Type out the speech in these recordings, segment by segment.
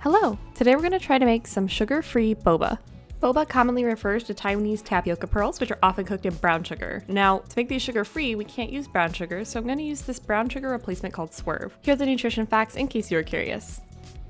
Hello! Today we're going to try to make some sugar-free boba. Boba commonly refers to Taiwanese tapioca pearls, which are often cooked in brown sugar. Now, to make these sugar-free, we can't use brown sugar, so I'm going to use this brown sugar replacement called Swerve. Here are the nutrition facts in case you were curious.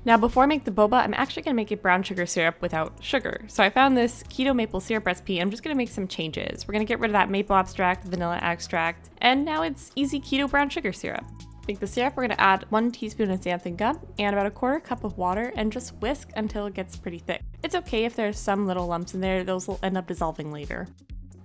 Now, before I make the boba, I'm actually going to make a brown sugar syrup without sugar. So I found this keto maple syrup recipe, and I'm just going to make some changes. We're going to get rid of that maple extract, vanilla extract, and now it's easy keto brown sugar syrup. To make the syrup, we're going to add 1 teaspoon of xanthan gum and about 1/4 cup of water and just whisk until it gets pretty thick. It's okay if there's some little lumps in there, those will end up dissolving later.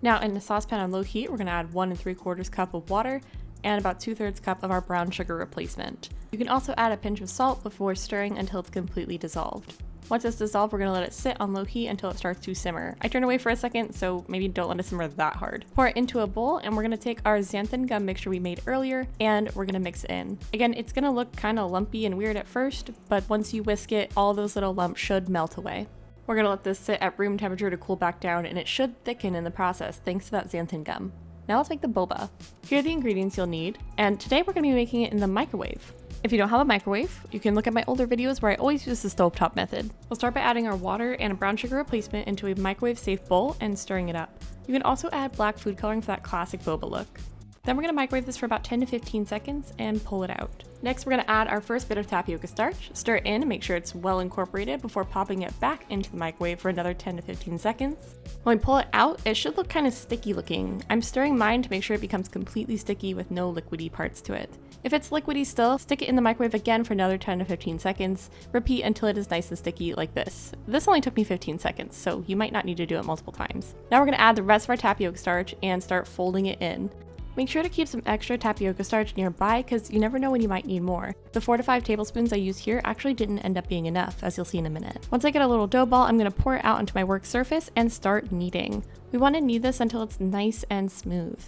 Now in a saucepan on low heat, we're going to add 1 3/4 cup of water and about 2/3 cup of our brown sugar replacement. You can also add a pinch of salt before stirring until it's completely dissolved. Once it's dissolved, we're going to let it sit on low heat until it starts to simmer. I turned away for a second, so maybe don't let it simmer that hard. Pour it into a bowl, and we're going to take our xanthan gum mixture we made earlier, and we're going to mix it in. Again, it's going to look kind of lumpy and weird at first, but once you whisk it, all those little lumps should melt away. We're going to let this sit at room temperature to cool back down, and it should thicken in the process thanks to that xanthan gum. Now let's make the boba. Here are the ingredients you'll need, and today we're going to be making it in the microwave. If you don't have a microwave, you can look at my older videos where I always use the stovetop method. We'll start by adding our water and a brown sugar replacement into a microwave-safe bowl and stirring it up. You can also add black food coloring for that classic boba look. Then we're going to microwave this for about 10 to 15 seconds and pull it out. Next, we're going to add our first bit of tapioca starch, stir it in and make sure it's well incorporated before popping it back into the microwave for another 10 to 15 seconds. When we pull it out, it should look kind of sticky looking. I'm stirring mine to make sure it becomes completely sticky with no liquidy parts to it. If it's liquidy still, stick it in the microwave again for another 10 to 15 seconds. Repeat until it is nice and sticky like this. This only took me 15 seconds, so you might not need to do it multiple times. Now we're going to add the rest of our tapioca starch and start folding it in. Make sure to keep some extra tapioca starch nearby because you never know when you might need more. The 4 to 5 tablespoons I used here actually didn't end up being enough, as you'll see in a minute. Once I get a little dough ball, I'm going to pour it out onto my work surface and start kneading. We want to knead this until it's nice and smooth.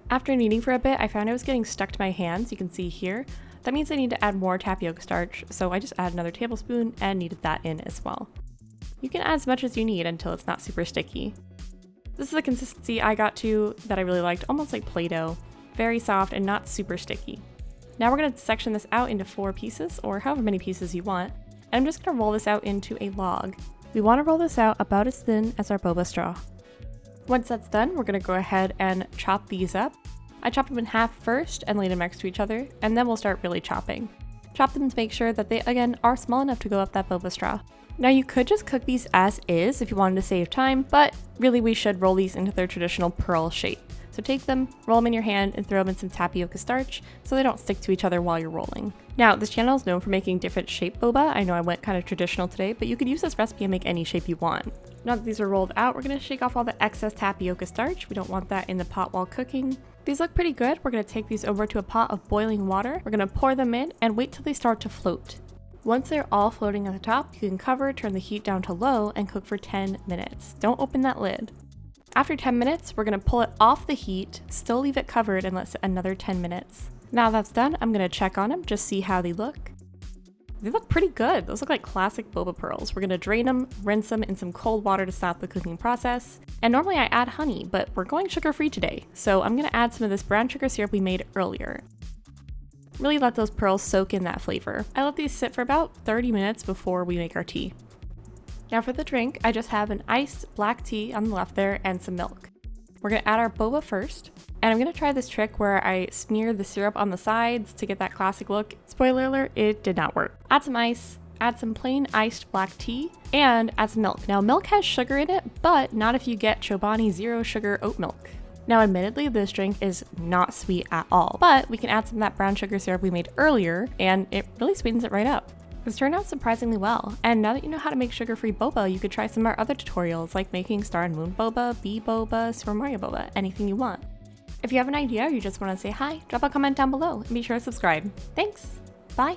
After kneading for a bit, I found I was getting stuck to my hands, you can see here. That means I need to add more tapioca starch, so I just add another tablespoon and kneaded that in as well. You can add as much as you need until it's not super sticky. This is the consistency I got to that I really liked, almost like Play-Doh. Very soft and not super sticky. Now we're going to section this out into 4 pieces, or however many pieces you want, and I'm just going to roll this out into a log. We want to roll this out about as thin as our boba straw. Once that's done, we're going to go ahead and chop these up. I chopped them in half first and laid them next to each other, and then we'll start really chopping. Chop them to make sure that they, again, are small enough to go up that boba straw. Now you could just cook these as is if you wanted to save time, but really we should roll these into their traditional pearl shape. So take them, roll them in your hand, and throw them in some tapioca starch so they don't stick to each other while you're rolling. Now, this channel is known for making different shape boba. I know I went kind of traditional today, but you could use this recipe and make any shape you want. Now that these are rolled out, we're going to shake off all the excess tapioca starch. We don't want that in the pot while cooking. These look pretty good. We're going to take these over to a pot of boiling water. We're going to pour them in and wait till they start to float. Once they're all floating at the top, you can cover, turn the heat down to low, and cook for 10 minutes. Don't open that lid. After 10 minutes, we're going to pull it off the heat, still leave it covered, and let sit another 10 minutes. Now that's done, I'm going to check on them, just see how they look. They look pretty good. Those look like classic boba pearls. We're going to drain them, rinse them in some cold water to stop the cooking process. And normally I add honey, but we're going sugar-free today, so I'm going to add some of this brown sugar syrup we made earlier. Really let those pearls soak in that flavor. I let these sit for about 30 minutes before we make our tea. Now for the drink, I just have an iced black tea on the left there and some milk. We're going to add our boba first, and I'm going to try this trick where I smear the syrup on the sides to get that classic look. Spoiler alert, it did not work. Add some ice, add some plain iced black tea, and add some milk. Now milk has sugar in it, but not if you get Chobani Zero Sugar Oat Milk. Now admittedly, this drink is not sweet at all, but we can add some of that brown sugar syrup we made earlier, and it really sweetens it right up. This turned out surprisingly well, and now that you know how to make sugar-free boba, you could try some of our other tutorials like making Star and Moon boba, Bee boba, Super Mario boba, anything you want. If you have an idea or you just want to say hi, drop a comment down below and be sure to subscribe. Thanks! Bye!